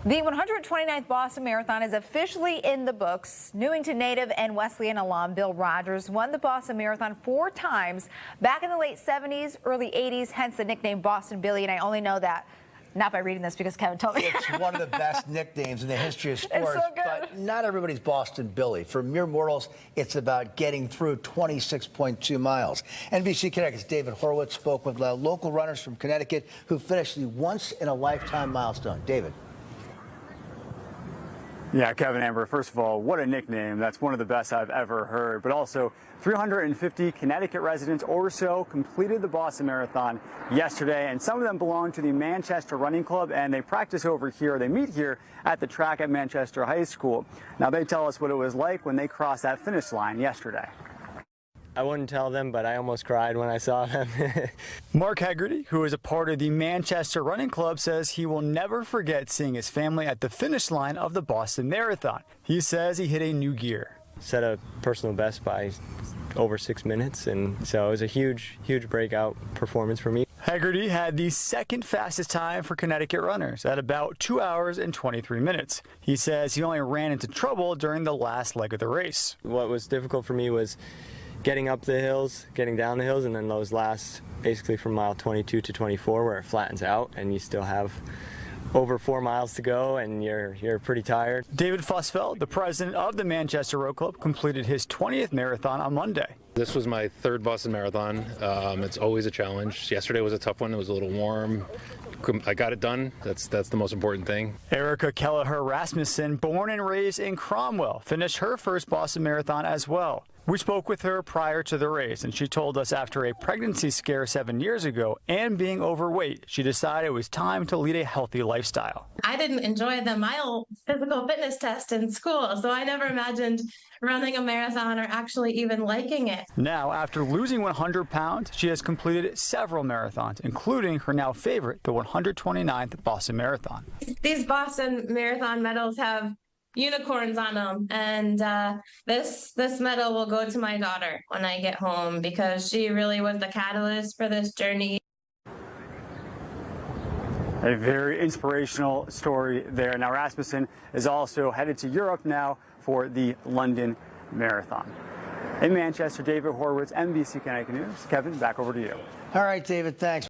The 129th Boston Marathon is officially in the books. Newington native and Wesleyan alum Bill Rogers won the Boston Marathon 4 times back in the late 70s, early 80s, hence the nickname Boston Billy, and I only know that not by reading this because Kevin told me. It's one of the best nicknames in the history of sports, so good. But not everybody's Boston Billy. For mere mortals, it's about getting through 26.2 miles. NBC Connecticut's David Horowitz spoke with local runners from Connecticut who finished the once-in-a-lifetime milestone. David. Yeah, Kevin, Amber, first of all, what a nickname. That's one of the best I've ever heard. But also, 350 Connecticut residents or so completed the Boston Marathon yesterday, and some of them belong to the Manchester Running Club, and they practice over here. They meet here at the track at Manchester High School. Now, they tell us what it was like when they crossed that finish line yesterday. I wouldn't tell them, but I almost cried when I saw them. Mark Hegarty, who is a part of the Manchester Running Club, says he will never forget seeing his family at the finish line of the Boston Marathon. He says he hit a new gear. Set a personal best by over 6 minutes, and so it was a huge breakout performance for me. Hegarty had the second fastest time for Connecticut runners at about 2 hours and 23 minutes. He says he only ran into trouble during the last leg of the race. What was difficult for me was getting up the hills, getting down the hills, and then those last, basically from mile 22 to 24, where it flattens out and you still have over 4 miles to go and you're pretty tired. David Fussfeld, the president of the Manchester Road Club, completed his 20th marathon on Monday. This was my 3rd Boston Marathon. It's always a challenge. Yesterday was a tough one. It was a little warm. I got it done. That's the most important thing. Erica Kelleher Rasmussen, born and raised in Cromwell, finished her first Boston Marathon as well. We spoke with her prior to the race, and she told us after a pregnancy scare 7 years ago and being overweight, she decided it was time to lead a healthy lifestyle. I didn't enjoy the mile physical fitness test in school, so I never imagined running a marathon or actually even liking it. Now, after losing 100 pounds, she has completed several marathons, including her now favorite, the 129th Boston Marathon. These Boston Marathon medals have unicorns on them, and this medal will go to my daughter when I get home because she really was the catalyst for this journey. A very inspirational story there. Now, Rasmussen is also headed to Europe now for the London Marathon. In Manchester, David Horowitz, NBC Connecticut News. Kevin, back over to you. All right, David, thanks.